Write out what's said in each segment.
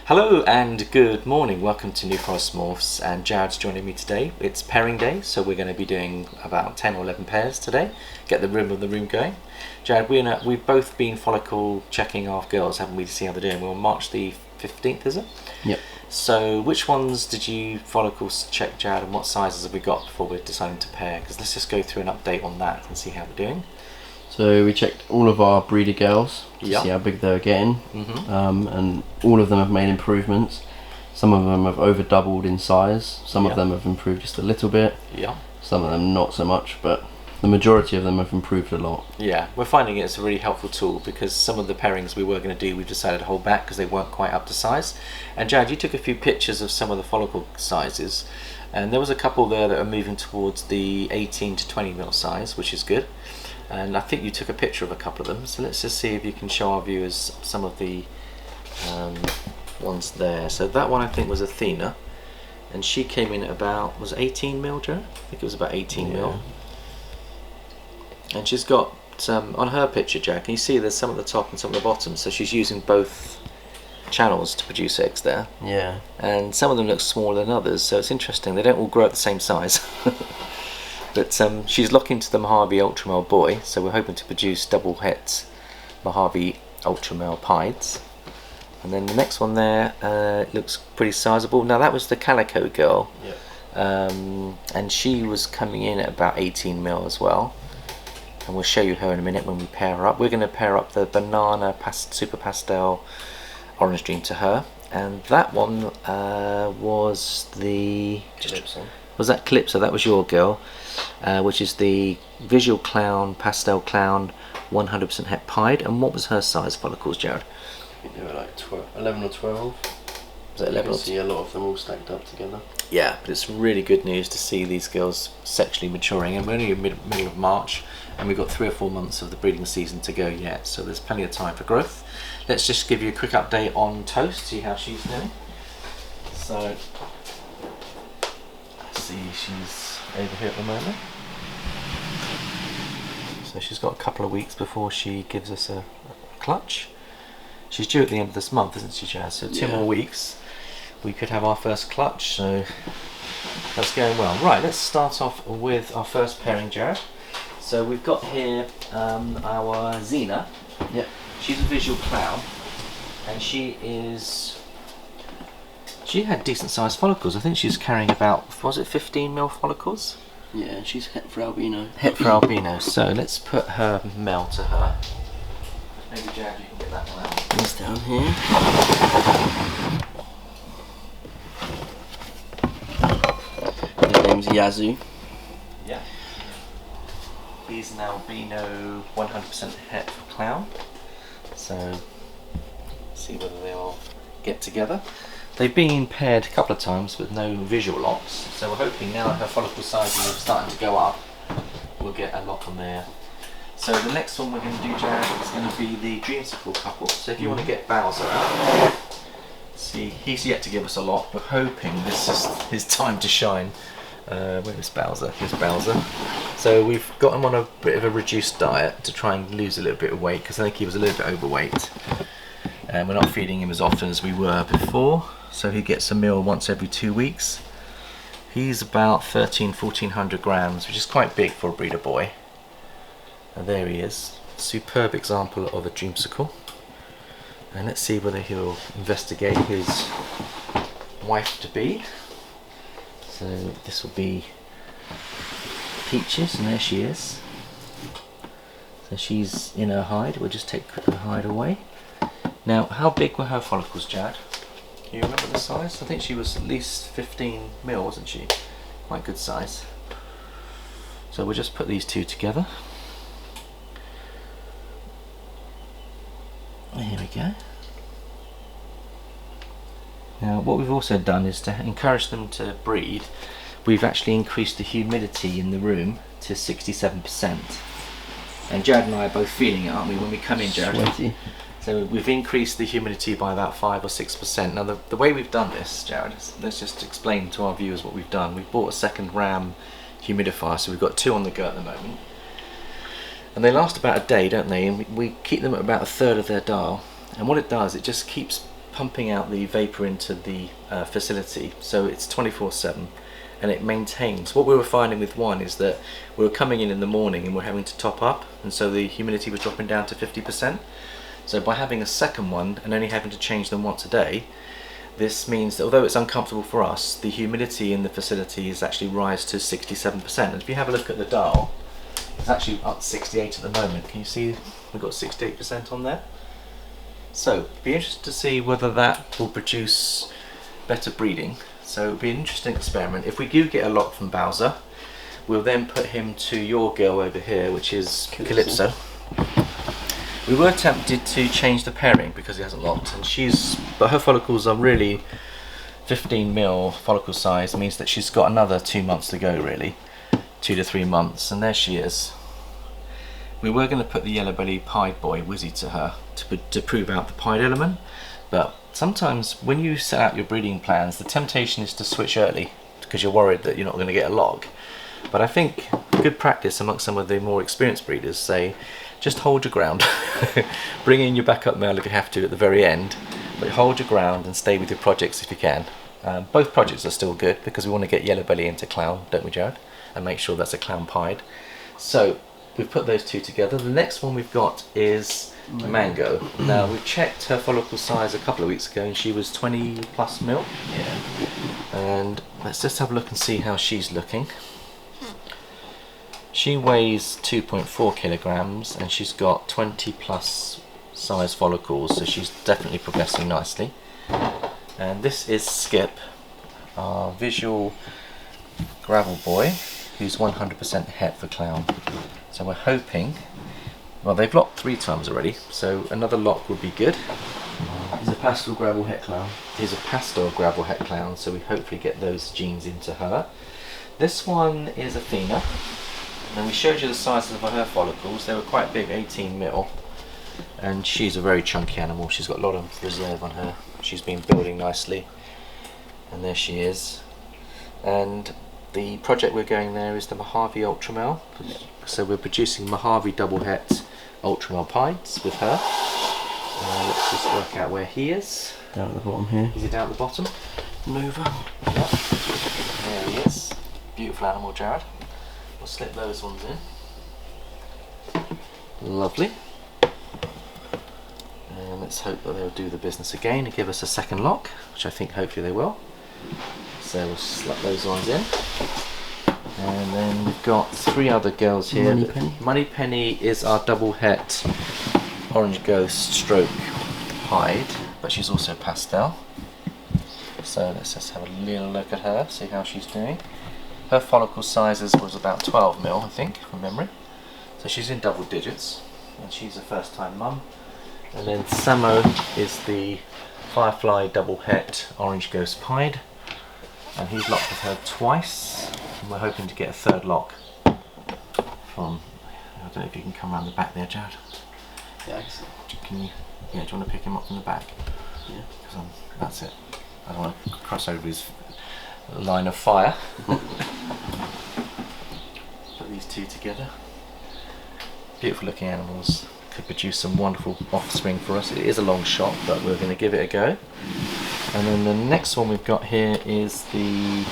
Hello and good morning. Welcome to New Forest Morphs, and Jared's joining me today. It's pairing day, so we're going to be doing about 10 or 11 pairs today. Get the room going. Jared, we've both been follicle checking our girls, haven't we, to see how they're doing? We're on March the 15th, is it? Yep. So which ones did you follicles check, Jared, and what sizes have we got before we're deciding to pair? Because let's just go through an update on that and see how they're doing. So we checked all of our breeder girls to see how big they were getting, and all of them have made improvements. Some of them have over doubled in size, some of them have improved just a little bit, some of them not so much, but the majority of them have improved a lot. Yeah, we're finding it's a really helpful tool because some of the pairings we were going to do, we've decided to hold back because they weren't quite up to size. And Jared, you took a few pictures of some of the follicle sizes, and there was a couple there that are moving towards the 18 to 20 mil size, which is good. And I think you took a picture of a couple of them, so let's just see if you can show our viewers some of the ones there. So that one I think was Athena, and she came in at about, was it 18 mil, Joe? I think it was about 18 mil. And she's got, on her picture, Jack, can you see there's some at the top and some at the bottom, so she's using both channels to produce eggs there. Yeah. And some of them look smaller than others, so it's interesting, they don't all grow at the same size. But she's locking to the Mojave Ultramel boy, so we're hoping to produce double het Mojave Ultramel pieds. And then the next one there looks pretty sizable. Now that was the Calico girl, and she was coming in at about 18 mil as well. And we'll show you her in a minute when we pair her up. We're going to pair up the Banana Super Pastel Orange Dream to her, and that one was the Calypso. Was that Calypso? That was your girl, which is the Visual Clown Pastel Clown 100% het pied. And what was her size follicles, Jared? I think they were like 11 or 12. Was it 11 you can see a lot of them all stacked up together. Yeah, but it's really good news to see these girls sexually maturing, and we're only in middle of March, and we've got 3 or 4 months of the breeding season to go yet, so there's plenty of time for growth. Let's just give you a quick update on Toast, see how she's doing. So, see, she's over here at the moment. So she's got a couple of weeks before she gives us a clutch. She's due at the end of this month, isn't she, Jazz? So 2 more weeks, we could have our first clutch, so that's going well. Right, let's start off with our first pairing, Jared. So we've got here our Xena. Yep. She's a visual clown, and she had decent sized follicles. I think she's carrying about, was it 15 mil follicles? Yeah, she's het for albino. Het for albino. So let's put her male to her. Maybe Jared, you can get that one out. It's down here. His name's Yazoo. Yeah. He's an albino 100% het clown. So see whether they'll get together. They've been paired a couple of times with no visual locks, so we're hoping now that her follicle sizes are starting to go up, we'll get a lock on there. So the next one we're going to do, Jared, is going to be the Dreamsicle couple. So if you want to get Bowser out, see, he's yet to give us a lock. We're hoping this is his time to shine. Where is Bowser? Here's Bowser. So we've got him on a bit of a reduced diet to try and lose a little bit of weight, because I think he was a little bit overweight. And we're not feeding him as often as we were before, so he gets a meal once every 2 weeks. He's about 1400 grams, which is quite big for a breeder boy. And there he is, superb example of a dreamsicle. And let's see whether he'll investigate his wife to be. So this will be Peaches, and there she is. So she's in her hide. We'll just take her hide away. Now, how big were her follicles, Jared? Can you remember the size? I think she was at least 15 mil, wasn't she? Quite good size. So we'll just put these two together. Here we go. Now, what we've also done is to encourage them to breed, we've actually increased the humidity in the room to 67%. And Jared and I are both feeling it, aren't we, when we come in, Jared? Sweaty. So we've increased the humidity by about 5 or 6%. Now the way we've done this, Jared, let's just explain to our viewers what we've done. We've bought a second RAM humidifier, so we've got 2 on the go at the moment. And they last about a day, don't they? And we keep them at about 1/3 of their dial. And what it does, it just keeps pumping out the vapor into the facility, so it's 24/7, and it maintains. What we were finding with one is that we were coming in the morning and we're having to top up, and so the humidity was dropping down to 50%. So by having a second one and only having to change them once a day, this means that although it's uncomfortable for us, the humidity in the facility is actually rise to 67%. And if you have a look at the dial, it's actually up to 68 at the moment. Can you see we've got 68% on there? So it'd be interesting to see whether that will produce better breeding. So it'll be an interesting experiment. If we do get a lot from Bowser, we'll then put him to your girl over here, which is Calypso. We were tempted to change the pairing because it hasn't locked, and but her follicles are really 15mm follicle size. It means that she's got another 2 months to go, really, 2 to 3 months, and there she is. We were going to put the yellow belly pied boy Wizzy to her to prove out the pied element, but sometimes when you set out your breeding plans, the temptation is to switch early because you're worried that you're not going to get a log. But I think good practice amongst some of the more experienced breeders say, just hold your ground. Bring in your backup male if you have to at the very end, but hold your ground and stay with your projects if you can. Both projects are still good because we want to get yellow belly into clown, don't we, Jared? And make sure that's a clown pied. So we've put those two together. The next one we've got is Mango. Now we've checked her follicle size a couple of weeks ago and she was 20+ mil. Yeah. And let's just have a look and see how she's looking. She weighs 2.4 kilograms and she's got 20+ size follicles, so she's definitely progressing nicely. And this is Skip, our visual gravel boy, who's 100% het for clown. So we're hoping, well, they've locked 3 times already, so another lock would be good. He's a pastel gravel het clown. He's a pastel gravel het clown, so we hopefully get those genes into her. This one is Athena. And we showed you the sizes of her follicles. They were quite big, 18mm, and she's a very chunky animal. She's got a lot of reserve on her. She's been building nicely, and there she is. And the project we're going there is the Mojave Ultramel. So we're producing Mojave double het Ultramel pieds with her. Let's just work out where he is. Down at the bottom here. Is he down at the bottom? Nova. Yep. There he is. Beautiful animal, Jared. We'll slip those ones in. Lovely. And let's hope that they'll do the business again and give us a second lock, which I think hopefully they will. So we'll slap those ones in. And then we've got 3 other girls here. Money Penny is our double het orange ghost stroke pied, but she's also pastel. So let's just have a little look at her, see how she's doing. Her follicle sizes was about 12mm, I think, from memory. So she's in double digits, and she's a first time mum. And then Samo is the Firefly double het orange ghost pied, and he's locked with her twice, and we're hoping to get a third lock from, I don't know if you can come around the back there, Jared. Yeah, I can see. Can you, yeah, do you want to pick him up from the back? Yeah. That's it. I don't want to cross over his line of fire. Put these two together. Beautiful looking animals. Could produce some wonderful offspring for us. It is a long shot, but we're going to give it a go. And then the next one we've got here is the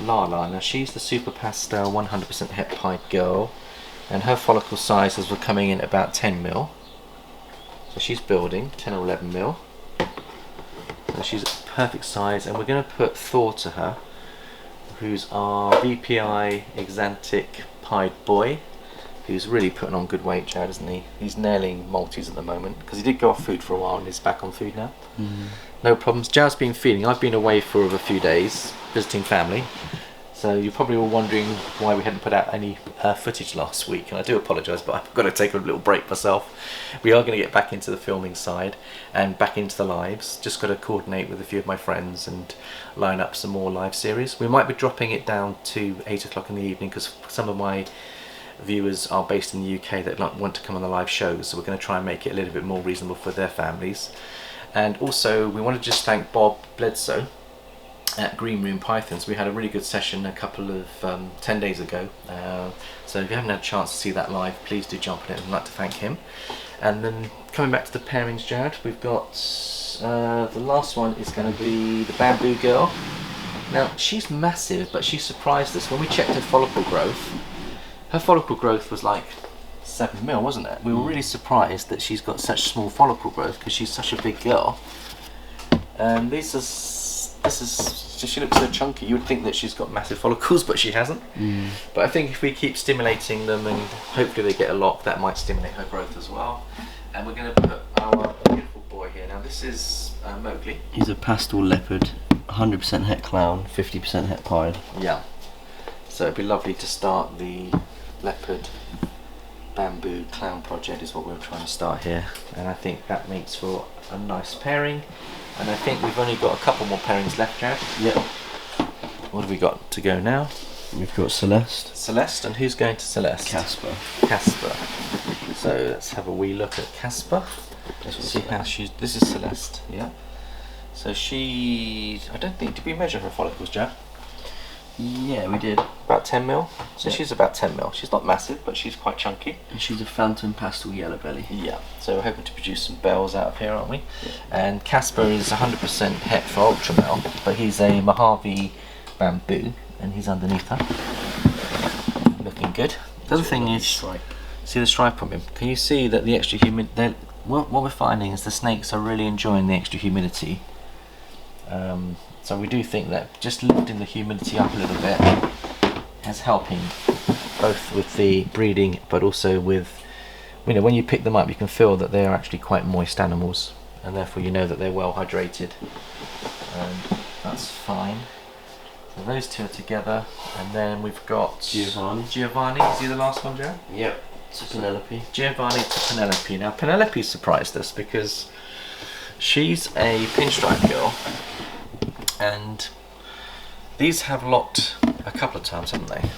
Lala. Now she's the super pastel 100% het pied girl, and her follicle sizes were coming in at about 10mm. So she's building 10 or 11mm. So she's a perfect size, and we're going to put Thor to her, who's our VPI Exantic pied boy, who's really putting on good weight, Jared, isn't he? He's nailing multis at the moment, because he did go off food for a while and he's back on food now. No problems. Jared's been feeding. I've been away for a few days visiting family, so you're probably all wondering why we hadn't put out any footage last week, and I do apologise, but I've got to take a little break myself. We are going to get back into the filming side and back into the lives. Just got to coordinate with a few of my friends and line up some more live series. We might be dropping it down to 8 o'clock in the evening, because some of my viewers are based in the UK that want to come on the live shows, so we're going to try and make it a little bit more reasonable for their families. And also we want to just thank Bob Bledsoe at Green Room Pythons. We had a really good session a couple of 10 days ago, so if you haven't had a chance to see that live, please do jump on it. I'd like to thank him. And then coming back to the pairings, Jared, we've got the last one is going to be the Bamboo Girl. Now she's massive, but she surprised us when we checked her follicle growth. Her follicle growth was like 7 mil, wasn't it? We were really surprised that she's got such small follicle growth because she's such a big girl. And this is she looks so chunky. You would think that she's got massive follicles, but she hasn't. But I think if we keep stimulating them and hopefully they get a lock, that might stimulate her growth as well. And we're going to put our beautiful boy here. Now this is Mowgli. He's a pastel leopard, 100% het clown, 50% het pied. Yeah. So it'd be lovely to start the leopard bamboo clown project is what we're trying to start here, and I think that makes for a nice pairing. And I think we've only got a couple more pairings left, Jared. Yep. What have we got to go now? We've got Celeste. Celeste, and who's going to Celeste? Casper. Casper. So let's have a wee look at Casper. Let's see how she's. This is Celeste. Yeah. So she. I don't think. Did we measure her follicles, Jared? Yeah, we did. About 10 mil. So Yeah. She's about 10 mil. She's not massive, but she's quite chunky. And she's a phantom pastel yellow belly. Yeah. So we're hoping to produce some bells out of here, aren't we? Yeah. And Casper is 100% het for Ultramel, but he's a Mojave bamboo, and he's underneath her. Looking good. The other thing is, see the stripe on him. Can you see that the extra humidity? What we're finding is the snakes are really enjoying the extra humidity. So we do think that just lifting the humidity up a little bit is helping both with the breeding, but also with, you know, when you pick them up you can feel that they are actually quite moist animals, and therefore you know that they're well hydrated. That's fine. So those two are together, and then we've got Giovanni. Giovanni, is he the last one, Joe? Yep. To Penelope. Giovanni to Penelope. Now Penelope surprised us because she's a pinstripe girl, and these have locked a couple of times, haven't they?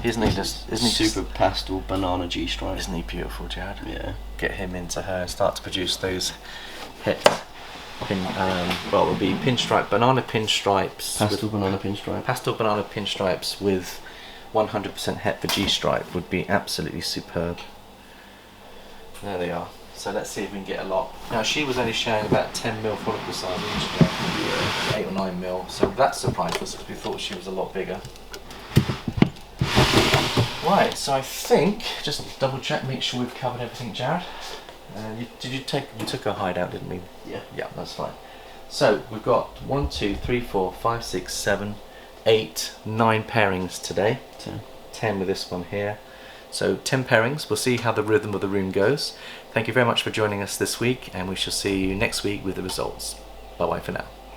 Isn't he Super pastel banana G stripe. Isn't he beautiful, Jared? Yeah. Get him into her and start to produce those het well, it would be pinstripe, banana pinstripes. Pastel banana pinstripe. Pastel banana pinstripes with 100% het for G stripe would be absolutely superb. There they are. So let's see if we can get a lot. Now she was only showing about 10 mil follicle size, wasn't she? 8 or 9 mil. So that surprised us because we thought she was a lot bigger. Right, so I think, just double check, make sure we've covered everything, Jared. You took a hide out, didn't we? Yeah. Yeah, that's fine. So we've got 1, 2, 3, 4, 5, 6, 7, 8, 9 pairings today. 10 with this one here. So 10 pairings. We'll see how the rhythm of the room goes. Thank you very much for joining us this week, and we shall see you next week with the results. Bye bye for now.